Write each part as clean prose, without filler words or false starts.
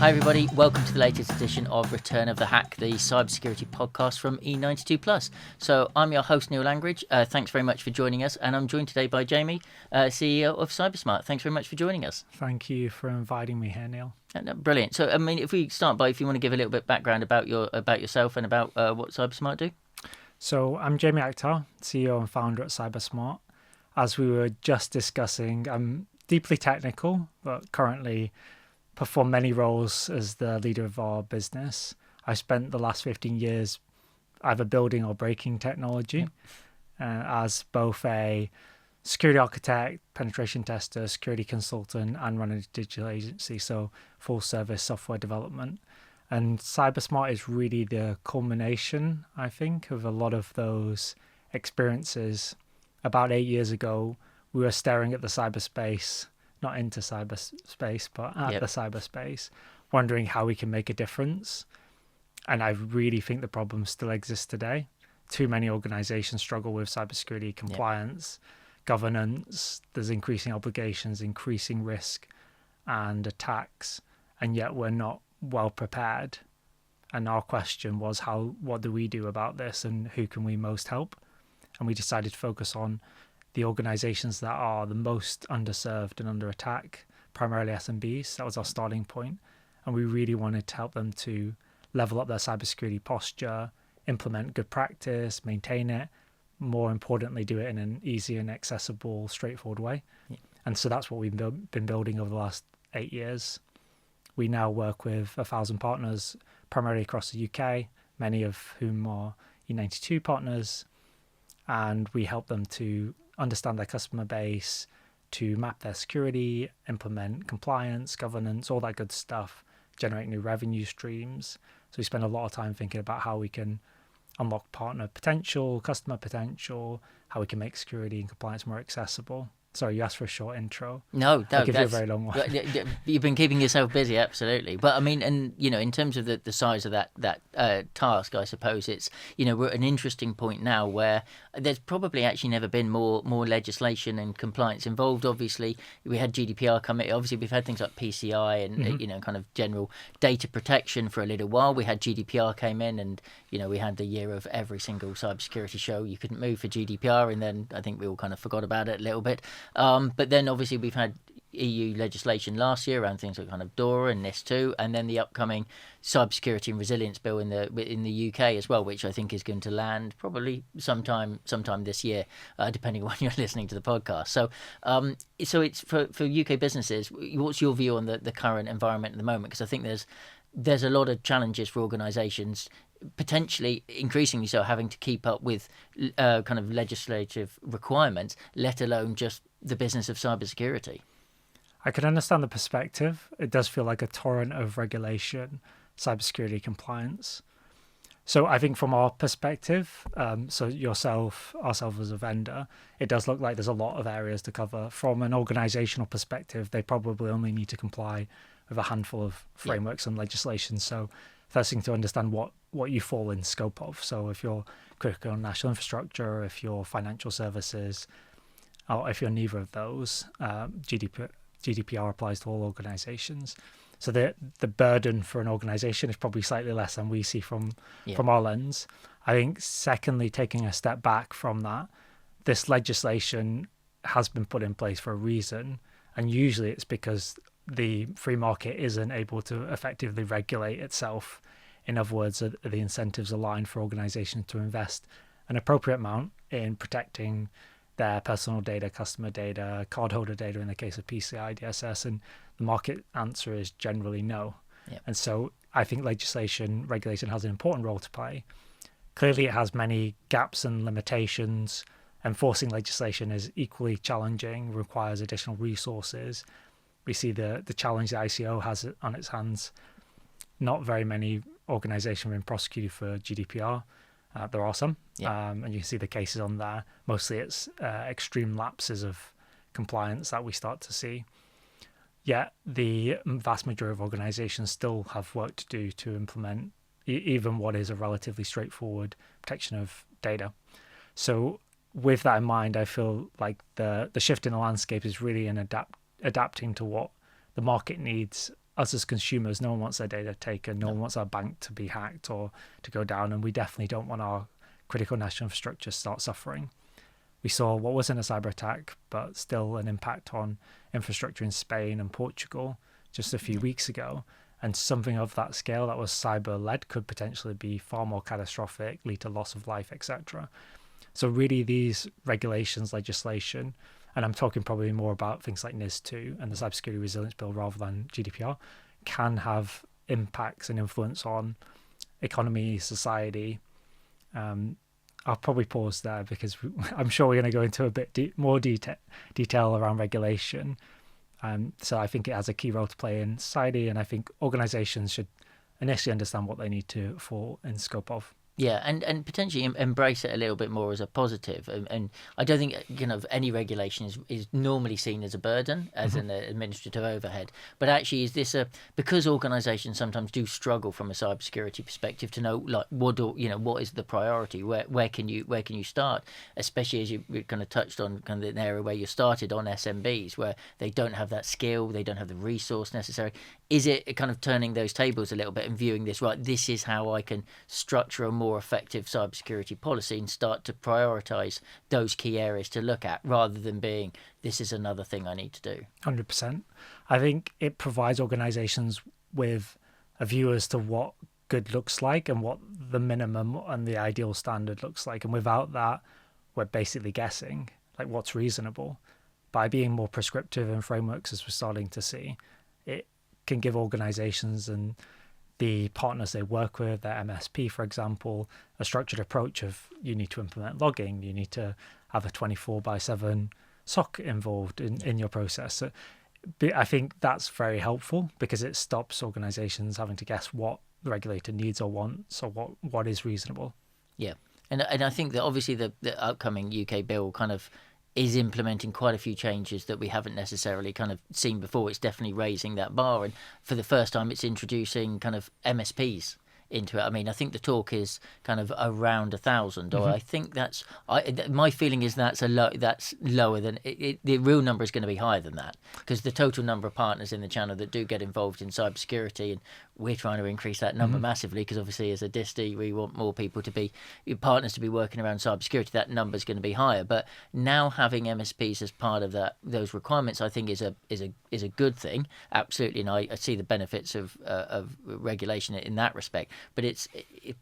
Hi everybody, welcome to the latest edition of Return of the Hack, the cybersecurity podcast from E92+. So I'm your host Neil Langridge, thanks very much for joining us, and I'm joined today by Jamie, CEO of CyberSmart. Thanks very much for joining us. Thank you for inviting me here, Neil. Brilliant. So if we start by, if you want to give a little bit background about yourself and about what CyberSmart do. So I'm Jamie Akhtar, CEO and founder at CyberSmart. As we were just discussing, I'm deeply technical, but currently perform many roles as the leader of our business. I spent the last 15 years either building or breaking technology as both a security architect, penetration tester, security consultant, and running a digital agency, so full service software development. And CyberSmart is really the culmination, I think, of a lot of those experiences. About 8 years ago, we were staring at the cyberspace, not into cyberspace, but at the cyberspace, wondering how we can make a difference. And I really think the problem still exists today. Too many organizations struggle with cybersecurity compliance, governance. There's increasing obligations, increasing risk and attacks, and yet we're not well prepared. And our question was, what do we do about this, and who can we most help? And we decided to focus on the organizations that are the most underserved and under attack, primarily SMBs. That was our starting point. And we really wanted to help them to level up their cybersecurity posture, implement good practice, maintain it, more importantly, do it in an easy and accessible, straightforward way. Yeah. And so that's what we've been building over the last 8 years. We now work with 1,000 partners, primarily across the UK, many of whom are E92 partners, and we help them to understand their customer base, to map their security, implement compliance, governance, all that good stuff, generate new revenue streams. So we spend a lot of time thinking about how we can unlock partner potential, customer potential, how we can make security and compliance more accessible. Sorry, you asked for a short intro. No, I'll give you a very long one. You've been keeping yourself busy, absolutely. But I mean, and in terms of the size of that task, I suppose it's we're at an interesting point now where there's probably actually never been more legislation and compliance involved. Obviously, we had GDPR come in. Obviously, we've had things like PCI and kind of general data protection for a little while. We had GDPR came in, and we had the year of every single cybersecurity show. You couldn't move for GDPR, and then I think we all kind of forgot about it a little bit. But then obviously we've had EU legislation last year around things like kind of DORA and NIS2, and then the upcoming cybersecurity and resilience bill in the UK as well, which I think is going to land probably sometime this year, depending on when you're listening to the podcast. So it's for UK businesses. What's your view on the current environment at the moment? Because I think there's a lot of challenges for organisations, potentially increasingly so, having to keep up with kind of legislative requirements, let alone just the business of cybersecurity. I can understand the perspective. It does feel like a torrent of regulation, cybersecurity compliance. So I think from our perspective, so ourselves as a vendor, it does look like there's a lot of areas to cover. From an organizational perspective, they probably only need to comply with a handful of frameworks and legislation. So first thing to understand what you fall in scope of. So if you're critical national infrastructure, if you're financial services, or if you're neither of those, GDPR applies to all organizations. So the burden for an organization is probably slightly less than we see from our lens. I think secondly, taking a step back from that, this legislation has been put in place for a reason. And usually it's because the free market isn't able to effectively regulate itself. In other words, are the incentives aligned for organizations to invest an appropriate amount in protecting their personal data, customer data, cardholder data in the case of PCI DSS, and the market answer is generally no. Yep. And so I think regulation has an important role to play. Clearly, it has many gaps and limitations. Enforcing legislation is equally challenging, requires additional resources. We see the challenge the ICO has on its hands. Not very many organizations have been prosecuted for GDPR. There are some, and you can see the cases on there. Mostly it's extreme lapses of compliance that we start to see. Yet the vast majority of organizations still have work to do to implement even what is a relatively straightforward protection of data. So with that in mind, I feel like the shift in the landscape is really in adapting to what the market needs us as consumers, no one wants their data taken. No one wants our bank to be hacked or to go down. And we definitely don't want our critical national infrastructure to start suffering. We saw what wasn't a cyber attack, but still an impact on infrastructure in Spain and Portugal just a few weeks ago. And something of that scale that was cyber-led could potentially be far more catastrophic, lead to loss of life, etc. So really these regulations, legislation, and I'm talking probably more about things like NIS2 and the Cybersecurity Resilience Bill rather than GDPR, can have impacts and influence on economy, society. I'll probably pause there because I'm sure we're going to go into a bit more detail around regulation. So I think it has a key role to play in society, and I think organizations should initially understand what they need to fall in scope of. Yeah, and potentially embrace it a little bit more as a positive. And I don't think any regulation is normally seen as a burden, as an administrative overhead. But actually, is this because organisations sometimes do struggle from a cybersecurity perspective to know like what is the priority? Where can you start? Especially as you kind of touched on kind of an area where you started on SMBs, where they don't have that skill, they don't have the resource necessary. Is it kind of turning those tables a little bit and viewing this, right, this is how I can structure a more effective cybersecurity policy and start to prioritise those key areas to look at rather than being, this is another thing I need to do? 100%. I think it provides organisations with a view as to what good looks like and what the minimum and the ideal standard looks like. And without that, we're basically guessing, like what's reasonable. By being more prescriptive in frameworks, as we're starting to see, it can give organizations and the partners they work with, their MSP, for example, a structured approach of you need to implement logging, you need to have a 24/7 SOC involved in your process. So I think that's very helpful because it stops organizations having to guess what the regulator needs or wants or what is reasonable. Yeah, and I think that obviously the upcoming UK bill kind of is implementing quite a few changes that we haven't necessarily kind of seen before. It's definitely raising that bar, and for the first time it's introducing kind of MSPs into it. I mean, I think the talk is kind of around 1,000, or I think my feeling is that's lower than it. The real number is going to be higher than that because the total number of partners in the channel that do get involved in cybersecurity, and we're trying to increase that number massively because obviously as a DISTI we want more people to be partners to be working around cybersecurity. That number is going to be higher, but now having MSPs as part of those requirements, I think is a good thing, absolutely, and I see the benefits of regulation in that respect. But it's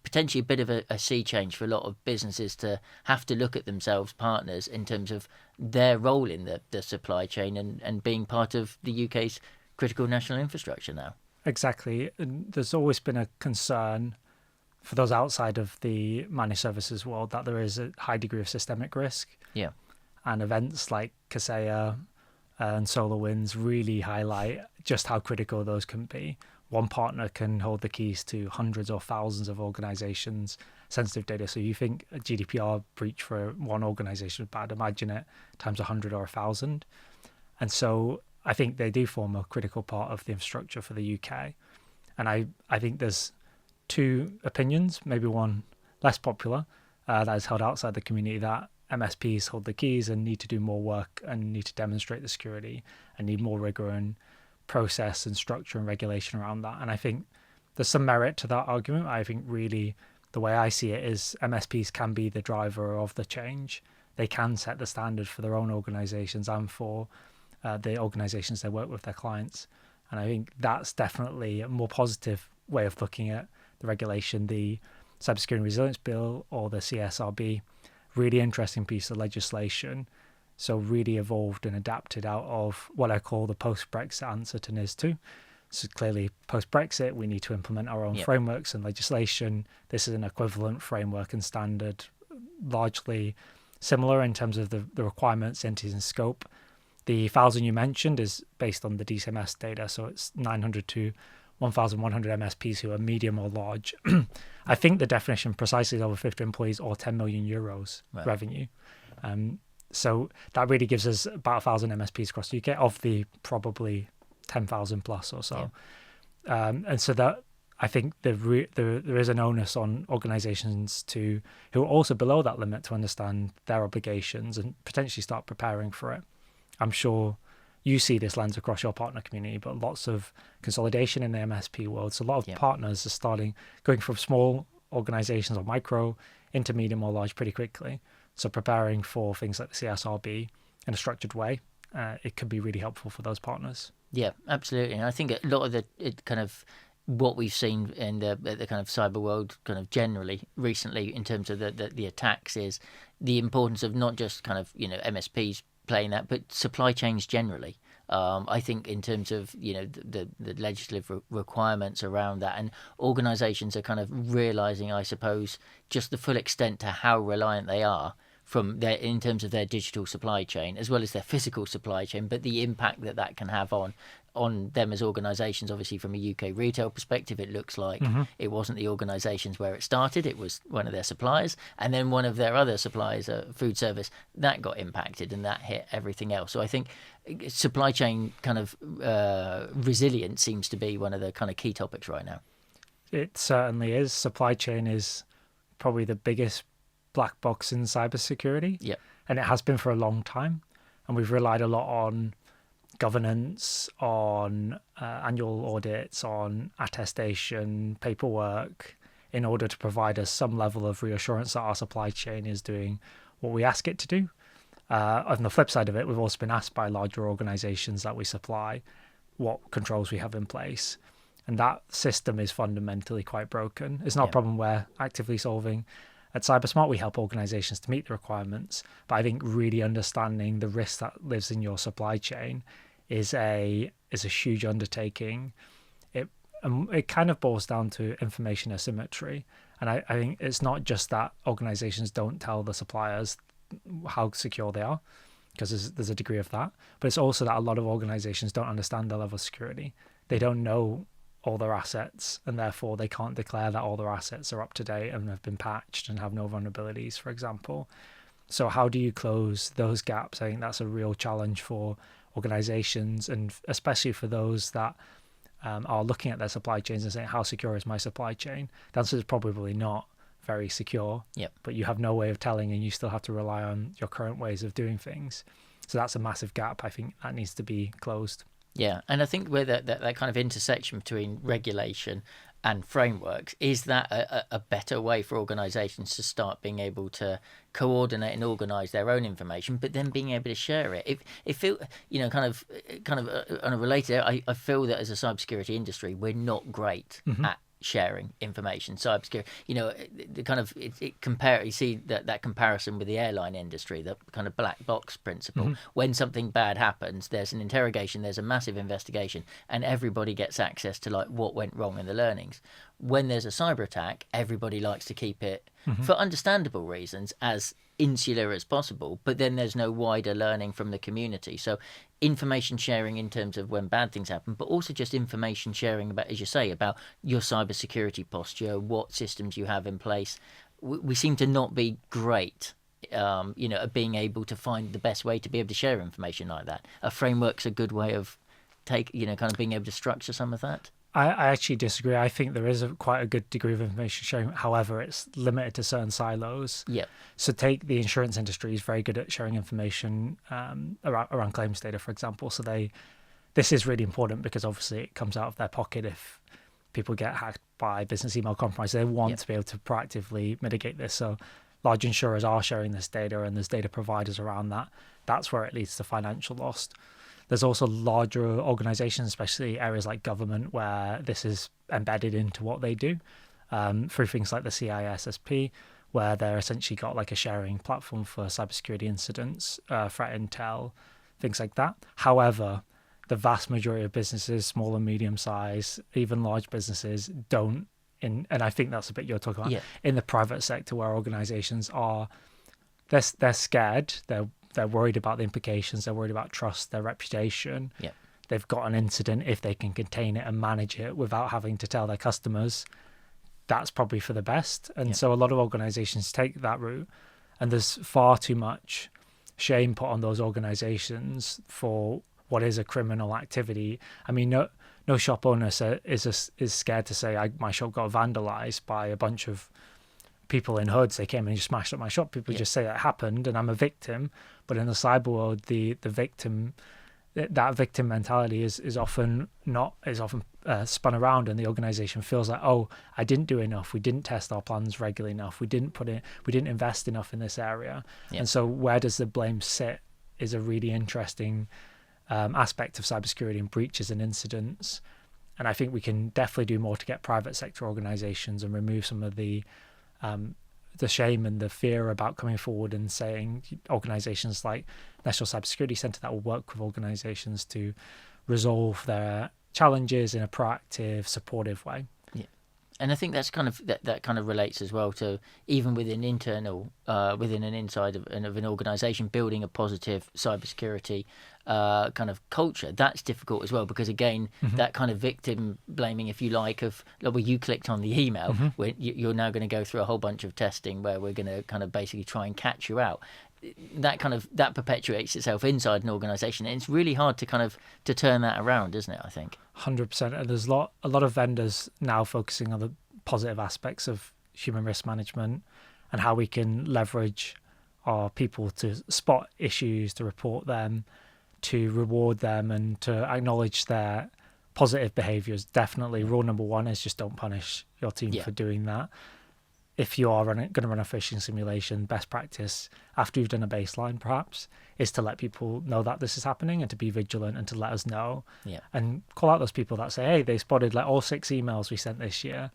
potentially a bit of a sea change for a lot of businesses to have to look at themselves partners in terms of their role in the supply chain and being part of the UK's critical national infrastructure now. Exactly. And there's always been a concern for those outside of the managed services world that there is a high degree of systemic risk. Yeah. And events like Kaseya and SolarWinds really highlight just how critical those can be. One partner can hold the keys to hundreds or thousands of organizations' sensitive data. So you think a GDPR breach for one organization is bad, imagine it times 100 or 1,000. And so I think they do form a critical part of the infrastructure for the UK. And I think there's two opinions, maybe one less popular, that is held outside the community, that MSPs hold the keys and need to do more work and need to demonstrate the security and need more rigor and process and structure and regulation around that. And I think there's some merit to that argument. I think really the way I see it is MSPs can be the driver of the change. They can set the standard for their own organizations and for the organizations they work with, their clients. And I think that's definitely a more positive way of looking at the regulation. The Cybersecurity Resilience Bill or the CSRB, really interesting piece of legislation. So really evolved and adapted out of what I call the post-Brexit answer to NIS2. So clearly post-Brexit, we need to implement our own frameworks and legislation. This is an equivalent framework and standard, largely similar in terms of the requirements, entities and scope. The 1,000 you mentioned is based on the DCMS data, so it's 900 to 1,100 MSPs who are medium or large. I think the definition precisely is over 50 employees or 10 million euros revenue. So that really gives us about 1,000 MSPs across the UK of the probably 10,000 plus or so. Yeah. And so that I think there is an onus on organisations who are also below that limit to understand their obligations and potentially start preparing for it. I'm sure you see this lens across your partner community, but lots of consolidation in the MSP world. So a lot of partners are going from small organizations or micro into medium or large pretty quickly. So preparing for things like the CSRB in a structured way, it could be really helpful for those partners. Yeah, absolutely. And I think a lot of what we've seen in the kind of cyber world kind of generally recently in terms of the attacks is the importance of not just kind of, MSPs playing that, but supply chains generally. I think in terms of, the legislative requirements around that, and organisations are kind of realising, I suppose, just the full extent to how reliant they are in terms of their digital supply chain as well as their physical supply chain, but the impact that can have on them as organisations. Obviously, from a UK retail perspective, it looks like it wasn't the organisations where it started, it was one of their suppliers, and then one of their other suppliers, food service, that got impacted, and that hit everything else. So I think supply chain kind of resilience seems to be one of the kind of key topics right now. It certainly is. Supply chain is probably the biggest black box in cybersecurity. Yeah. And it has been for a long time. And we've relied a lot on governance, on annual audits, on attestation, paperwork, in order to provide us some level of reassurance that our supply chain is doing what we ask it to do. On the flip side of it, we've also been asked by larger organizations that we supply what controls we have in place. And that system is fundamentally quite broken. It's not a problem we're actively solving. At CyberSmart, we help organizations to meet the requirements, but I think really understanding the risk that lives in your supply chain is a huge undertaking. It kind of boils down to information asymmetry, and I think it's not just that organizations don't tell the suppliers how secure they are, because there's a degree of that, but it's also that a lot of organizations don't understand the level of security. They don't know all their assets, and therefore they can't declare that all their assets are up to date and have been patched and have no vulnerabilities, for example. So how do you close those gaps? I think that's a real challenge for organizations, and especially for those that are looking at their supply chains and saying, how secure is my supply chain? The answer is probably not very secure, but you have no way of telling, and you still have to rely on your current ways of doing things. So that's a massive gap. I think that needs to be closed. Yeah, and I think where that kind of intersection between regulation and frameworks, is that a better way for organisations to start being able to coordinate and organise their own information, but then being able to share it? It feel, kind of on a related, I feel that as a cybersecurity industry, we're not great at sharing information. Cybersecurity, the kind of you see that comparison with the airline industry, the kind of black box principle. When something bad happens, there's an interrogation, there's a massive investigation, and everybody gets access to like what went wrong and the learnings. When there's a cyber attack, everybody likes to keep it, for understandable reasons, as insular as possible, but then there's no wider learning from the community. So information sharing in terms of when bad things happen, but also just information sharing about, as you say, about your cybersecurity posture, what systems you have in place. We seem to not be great, at being able to find the best way to be able to share information like that. A framework's a good way of kind of being able to structure some of that. I actually disagree. I think there is quite a good degree of information sharing. However, it's limited to certain silos. Yeah. So take the insurance industry is very good at sharing information around claims data, for example. So this is really important because obviously it comes out of their pocket if people get hacked by business email compromise. They want to be able to proactively mitigate this. So large insurers are sharing this data, and there's data providers around that. That's where it leads to financial loss. There's also larger organizations, especially areas like government, where this is embedded into what they do, through things like the CISSP, where they're essentially got like a sharing platform for cybersecurity incidents, threat intel, things like that. However, the vast majority of businesses, small and medium size, even large businesses, don't. And I think that's a bit you're talking about. In the private sector, where organizations are, they're scared. They're worried about the implications. They're worried about trust, their reputation. They've got an incident. If they can contain it and manage it without having to tell their customers, that's probably for the best. And so a lot of organizations take that route, and there's far too much shame put on those organizations for what is a criminal activity. I mean, no shop owner is scared to say, my shop got vandalized by a bunch of people in hoods. They came and just smashed up my shop. People just say that happened and I'm a victim. But in the cyber world, the victim that victim mentality is often spun around, and the organization feels like, oh, I didn't do enough, we didn't test our plans regularly enough, we didn't invest enough in this area. And so where does the blame sit is a really interesting aspect of cybersecurity and breaches and incidents. And I think we can definitely do more to get private sector organizations and remove some of the shame and the fear about coming forward and saying, organizations like National Cybersecurity Centre that will work with organizations to resolve their challenges in a proactive, supportive way. Yeah. And I think that's kind of that kind of relates as well to even within within an inside of an organisation, building a positive cybersecurity kind of culture. That's difficult as well, because again, that kind of victim blaming, if you like, of, well, you clicked on the email, where you're now going to go through a whole bunch of testing where we're going to kind of basically try and catch you out. That perpetuates itself inside an organisation, and it's really hard to turn that around, isn't it? I think 100%. And there's a lot of vendors now focusing on the positive aspects of human risk management and how we can leverage our people to spot issues, to report them, to reward them, and to acknowledge their positive behaviours. Definitely, rule number one is just don't punish your team for doing that. If you are going to run a phishing simulation, best practice after you've done a baseline perhaps is to let people know that this is happening and to be vigilant and to let us know. And call out those people that say, hey, they spotted like all 6 emails we sent this year.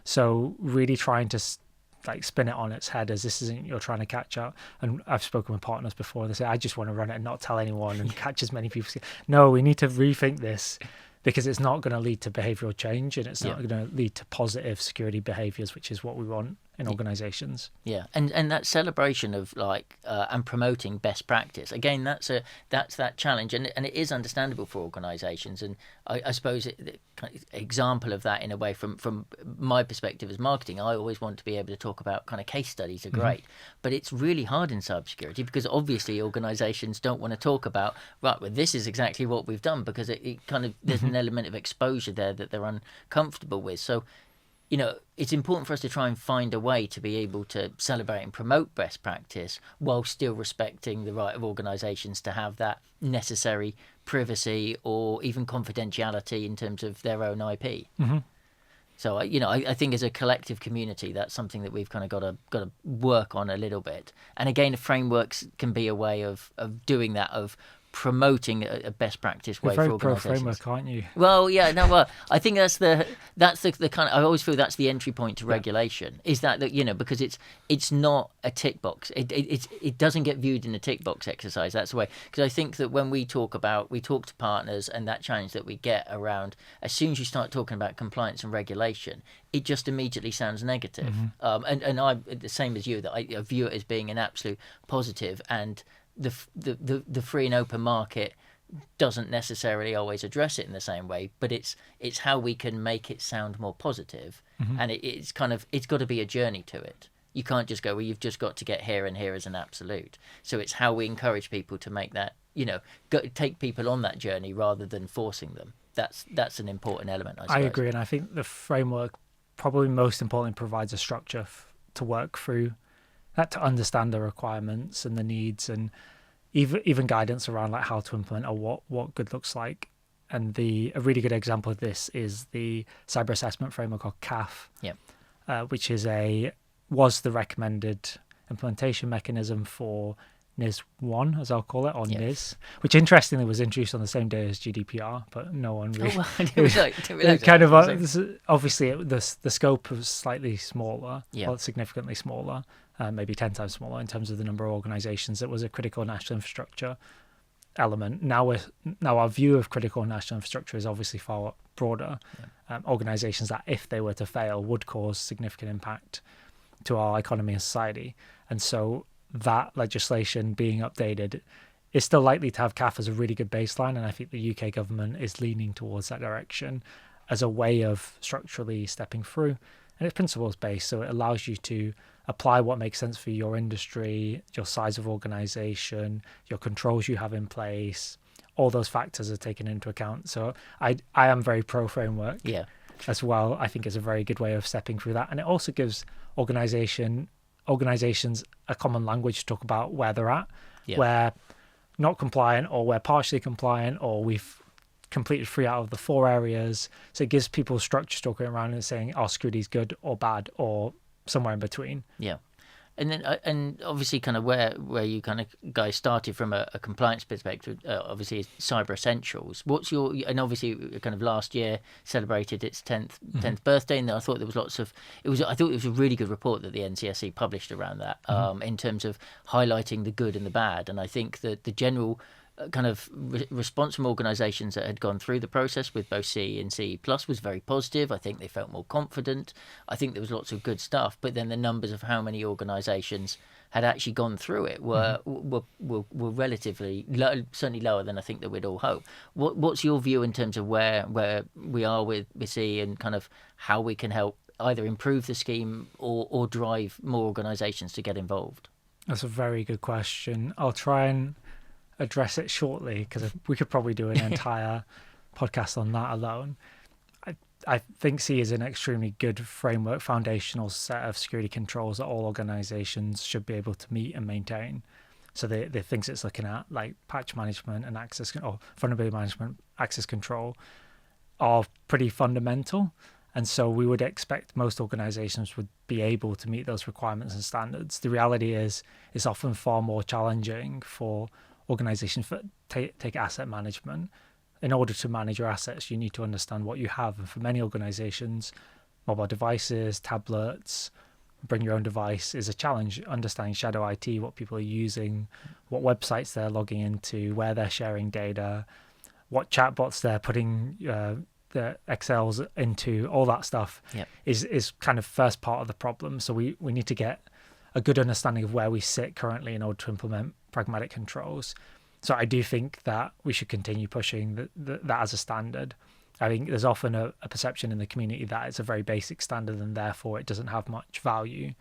So really trying to spin it on its head, as this isn't you're trying to catch up. And I've spoken with partners before, they say, I just want to run it and not tell anyone and catch as many people. No, we need to rethink this, because it's not going to lead to behavioral change, and it's not going to lead to positive security behaviors, which is what we want in organizations. And that celebration of and promoting best practice, again, that's that challenge, and it is understandable for organizations. And I suppose example of that in a way from my perspective as marketing, I always want to be able to talk about kind of case studies are great, but it's really hard in cybersecurity, because obviously organizations don't want to talk about, right, well, this is exactly what we've done, because it kind of, there's an element of exposure there that they're uncomfortable with. So it's important for us to try and find a way to be able to celebrate and promote best practice while still respecting the right of organisations to have that necessary privacy or even confidentiality in terms of their own IP. So I think as a collective community, that's something that we've kind of got to work on a little bit. And again, frameworks can be a way of doing that, of promoting a best practice way for organisations. You're very pro framework, aren't you? Well, yeah, no, well, I think that's the kind of, I always feel that's the entry point to regulation, is that because it's not a tick box. It doesn't get viewed in a tick box exercise. That's the way, because I think that when we talk to partners, and that challenge that we get around, as soon as you start talking about compliance and regulation, it just immediately sounds negative. And I'm the same as you, that I view it as being an absolute positive, and the free and open market doesn't necessarily always address it in the same way, but it's how we can make it sound more positive. And it's got to be a journey to it. You can't just go, well, you've just got to get here and here as an absolute. So it's how we encourage people to make that, take people on that journey rather than forcing them. That's an important element, I suppose. I agree, and I think the framework probably most importantly provides a structure to work through that, to understand the requirements and the needs, and even guidance around how to implement or what good looks like. And a really good example of this is the cyber assessment framework, or CAF, which was the recommended implementation mechanism for NIS 1, as I'll call it, or NIS, which interestingly was introduced on the same day as GDPR, but no one really. Oh, well, I didn't realize kind of obviously the scope was slightly smaller, or significantly smaller, maybe 10 times smaller in terms of the number of organisations. It was a critical national infrastructure element. Now our view of critical national infrastructure is obviously far broader. Organisations that, if they were to fail, would cause significant impact to our economy and society, and so that legislation being updated is still likely to have CAF as a really good baseline, and I think the UK government is leaning towards that direction as a way of structurally stepping through. And it's principles based, so it allows you to apply what makes sense for your industry, your size of organisation, your controls you have in place. All those factors are taken into account. So I am very pro framework as well. I think it's a very good way of stepping through that, and it also gives organizations a common language to talk about where they're at, where not compliant, or we're partially compliant, or we've completed 3 out of the 4 areas. So it gives people structure to going around and saying our security is good or bad or somewhere in between. Yeah. And then, and obviously, kind of where you kind of guys started from a compliance perspective, obviously, is Cyber Essentials. What's your, and obviously, kind of last year celebrated its 10th birthday, and I thought there was lots of, I thought it was a really good report that the NCSE published around that, in terms of highlighting the good and the bad. And I think that the general kind of response from organisations that had gone through the process with both CE and CE Plus was very positive. I think they felt more confident. I think there was lots of good stuff, but then the numbers of how many organisations had actually gone through it were relatively low, certainly lower than I think that we'd all hope. What's your view in terms of where we are with CE and kind of how we can help either improve the scheme or drive more organisations to get involved? That's a very good question. I'll try and address it shortly, because we could probably do an entire podcast on that alone. I think C is an extremely good framework, foundational set of security controls that all organizations should be able to meet and maintain. So the things it's looking at, like patch management and access, or vulnerability management, access control, are pretty fundamental. And so we would expect most organizations would be able to meet those requirements and standards. The reality is it's often far more challenging for organizations that take asset management. In order to manage your assets, you need to understand what you have. And for many organizations, mobile devices, tablets, bring your own device is a challenge. Understanding shadow IT, what people are using, what websites they're logging into, where they're sharing data, what chatbots they're putting the Excels into, all that stuff is kind of first part of the problem. So we need to get a good understanding of where we sit currently in order to implement pragmatic controls. So I do think that we should continue pushing that as a standard. I think there's often a perception in the community that it's a very basic standard and therefore it doesn't have much value.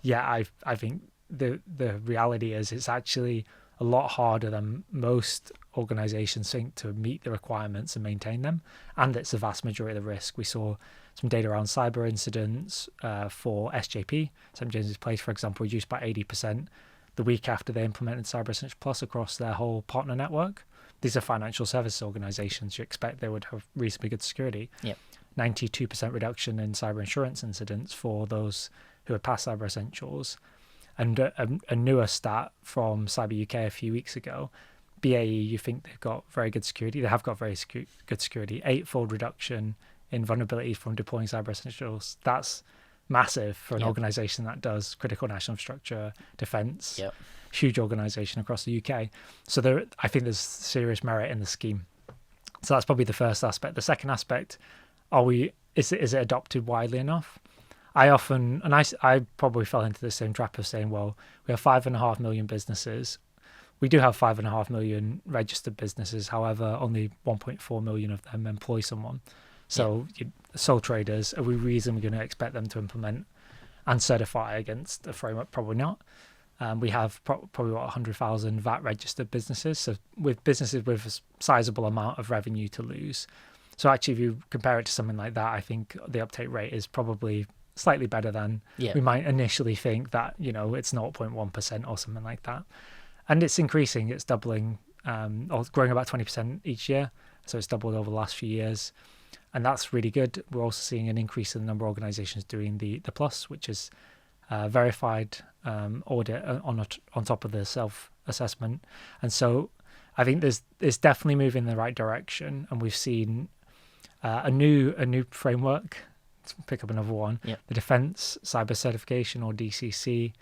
Yeah, I think the reality is it's actually a lot harder than most organizations think to meet the requirements and maintain them, and it's the vast majority of the risk. We saw some data around cyber incidents for SJP, St James's Place, for example, reduced by 80% the week after they implemented Cyber Essentials Plus across their whole partner network. These are financial services organizations. You expect they would have reasonably good security. 92% reduction in cyber insurance incidents for those who had passed Cyber Essentials. And a newer stat from Cyber UK a few weeks ago, BAE, you think they've got very good security. They have got very good security. 8-fold reduction in vulnerabilities from deploying Cyber Essentials. That's massive for an organization that does critical national infrastructure, defense, huge organization across the UK. So I think there's serious merit in the scheme. So that's probably the first aspect. The second aspect, is it adopted widely enough? I probably fell into the same trap of saying, well, we have 5.5 million businesses. We do have 5.5 million registered businesses. However, only 1.4 million of them employ someone. So sole traders, are we reasonably going to expect them to implement and certify against a framework? Probably not. We have probably 100,000 VAT registered businesses. So with businesses with a sizable amount of revenue to lose. So actually, if you compare it to something like that, I think the uptake rate is probably slightly better than we might initially think, that, it's 0.1% or something like that. And it's increasing, it's doubling, or growing about 20% each year. So it's doubled over the last few years. And that's really good. We're also seeing an increase in the number of organizations doing the Plus, which is verified audit on top of the self-assessment. And so I think it's definitely moving in the right direction. And we've seen a new framework, to pick up another one, the Defense Cyber Certification, or DCC,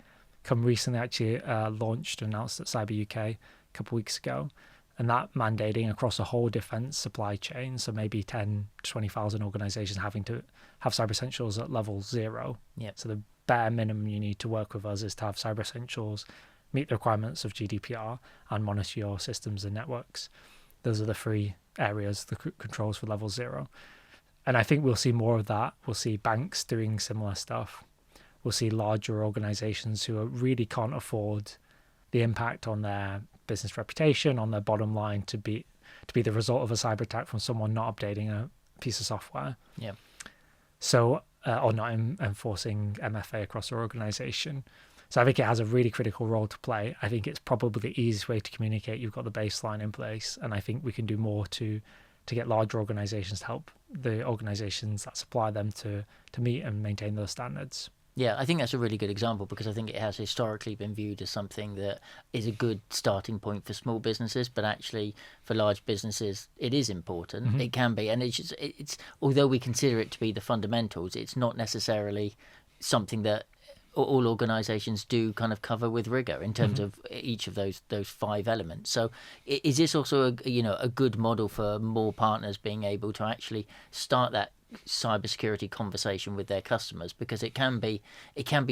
come recently, actually launched and announced at Cyber UK a couple of weeks ago. And that mandating across a whole defense supply chain, so maybe 10 to 20,000 organizations having to have Cyber Essentials at level 0. So the bare minimum you need to work with us is to have Cyber Essentials, meet the requirements of GDPR, and monitor your systems and networks. Those are the 3 areas, the controls for level 0. And I think we'll see more of that. We'll see banks doing similar stuff. We'll see larger organizations who really can't afford the impact on their business reputation, on their bottom line, to be the result of a cyber attack from someone not updating a piece of software. So or not enforcing MFA across their organization. So I think it has a really critical role to play. I think it's probably the easiest way to communicate. You've got the baseline in place, and I think we can do more to get larger organizations to help the organizations that supply them to meet and maintain those standards. Yeah, I think that's a really good example because I think it has historically been viewed as something that is a good starting point for small businesses, but actually for large businesses, it is important. Mm-hmm. It can be, and it's although we consider it to be the fundamentals, it's not necessarily something that all organisations do kind of cover with rigor in terms of each of those 5 elements. So is this also a good model for more partners being able to actually start that cybersecurity conversation with their customers, because it can be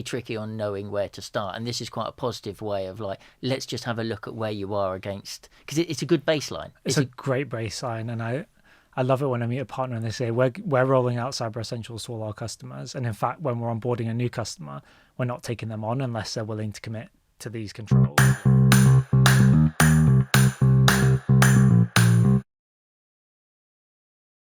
tricky on knowing where to start, and this is quite a positive way of like, let's just have a look at where you are against, because it's a good baseline. It's a great baseline, and I love it when I meet a partner and they say we're rolling out Cyber Essentials to all our customers, and in fact when we're onboarding a new customer, we're not taking them on unless they're willing to commit to these controls.